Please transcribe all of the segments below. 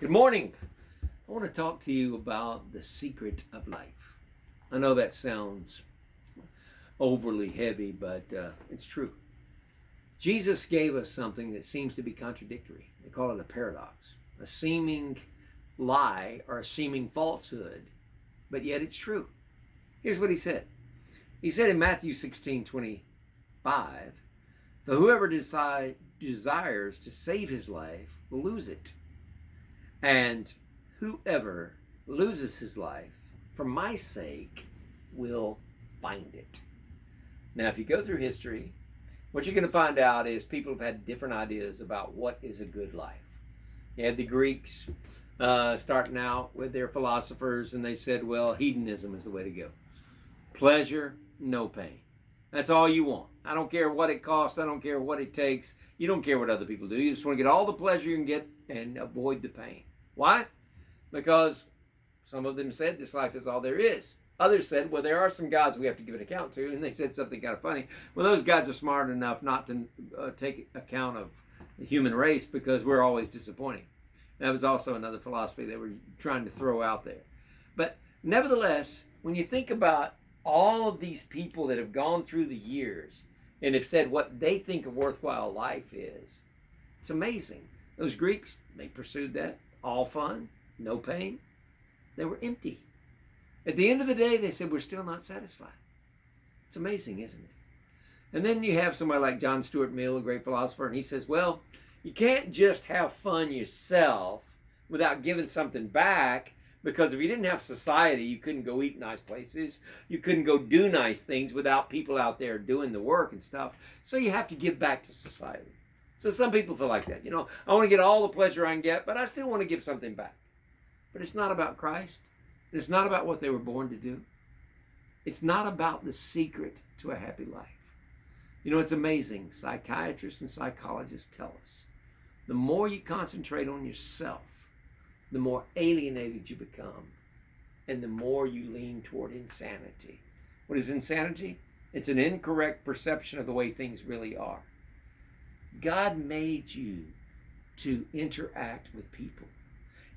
Good morning. I want to talk to you about the secret of life. I know that sounds overly heavy, but it's true. Jesus gave us something that seems to be contradictory. They call it a paradox, a seeming lie or a seeming falsehood, but yet it's true. Here's what he said. He said in Matthew 16:25, "For whoever desires to save his life will lose it. And whoever loses his life for my sake will find it." Now, if you go through history, what you're going to find out is people have had different ideas about what is a good life. You had the Greeks starting out with their philosophers, and they said, well, hedonism is the way to go. Pleasure, no pain. That's all you want. I don't care what it costs. I don't care what it takes. You don't care what other people do. You just want to get all the pleasure you can get and avoid the pain. Why? Because some of them said this life is all there is. Others said, well, there are some gods we have to give an account to. And they said something kind of funny. Well, those gods are smart enough not to take account of the human race because we're always disappointing. That was also another philosophy they were trying to throw out there. But nevertheless, when you think about all of these people that have gone through the years and have said what they think a worthwhile life is, it's amazing. Those Greeks, they pursued that. All fun, no pain. They were empty. At the end of the day, they said, we're still not satisfied. It's amazing, isn't it? And then you have somebody like John Stuart Mill, a great philosopher, and he says, well, you can't just have fun yourself without giving something back, because if you didn't have society, you couldn't go eat nice places. You couldn't go do nice things without people out there doing the work and stuff. So you have to give back to society. So some people feel like that. I want to get all the pleasure I can get, but I still want to give something back. But it's not about Christ. It's not about what they were born to do. It's not about the secret to a happy life. It's amazing. Psychiatrists and psychologists tell us the more you concentrate on yourself, the more alienated you become, and the more you lean toward insanity. What is insanity? It's an incorrect perception of the way things really are. God made you to interact with people.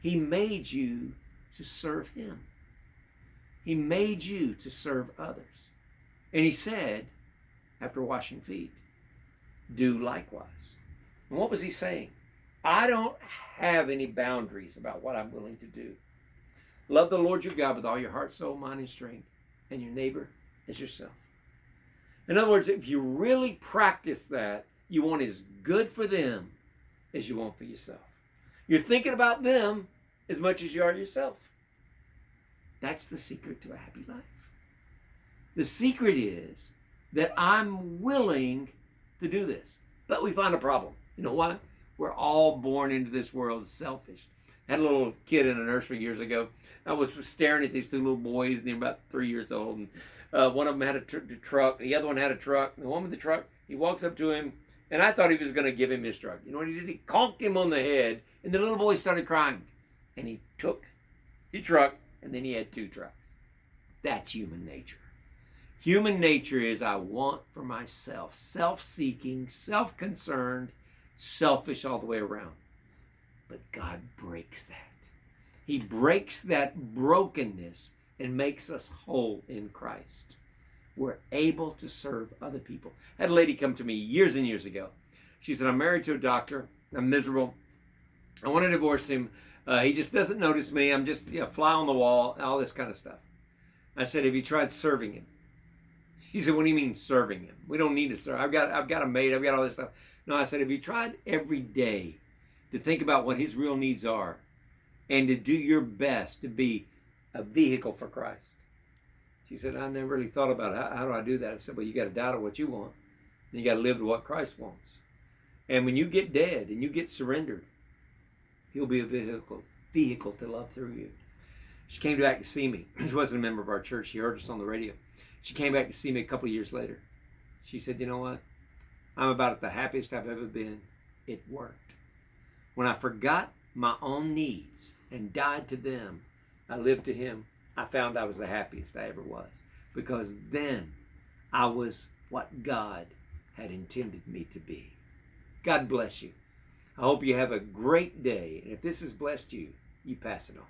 He made you to serve Him. He made you to serve others. And He said, after washing feet, do likewise. And what was He saying? I don't have any boundaries about what I'm willing to do. Love the Lord your God with all your heart, soul, mind, and strength, and your neighbor as yourself. In other words, if you really practice that, you want as good for them as you want for yourself. You're thinking about them as much as you are yourself. That's the secret to a happy life. The secret is that I'm willing to do this. But we find a problem. You know why? We're all born into this world selfish. I had a little kid in a nursery years ago. I was staring at these two little boys, and they were about 3 years old. And one of them had a truck. The other one had a truck. The one with the truck, he walks up to him, and I thought he was going to give him his truck. You know what he did? He conked him on the head, and the little boy started crying. And he took his truck, and then he had 2 trucks. That's human nature. Human nature is I want for myself, self-seeking, self-concerned, selfish all the way around. But God breaks that. He breaks that brokenness and makes us whole in Christ. We're able to serve other people. I had a lady come to me years and years ago. She said, I'm married to a doctor. I'm miserable. I want to divorce him. He just doesn't notice me. I'm just a fly on the wall, all this kind of stuff. I said, have you tried serving him? She said, what do you mean serving him? We don't need to serve. I've got a maid. I've got all this stuff. No, I said, have you tried every day to think about what his real needs are and to do your best to be a vehicle for Christ? She said, I never really thought about it. How do I do that? I said, well, you got to die to what you want. And you got to live to what Christ wants. And when you get dead and you get surrendered, He'll be a vehicle to love through you. She came back to see me. She wasn't a member of our church. She heard us on the radio. She came back to see me a couple of years later. She said, you know what? I'm about the happiest I've ever been. It worked. When I forgot my own needs and died to them, I lived to Him. I found I was the happiest I ever was, because then I was what God had intended me to be. God bless you. I hope you have a great day. And if this has blessed you, you pass it on.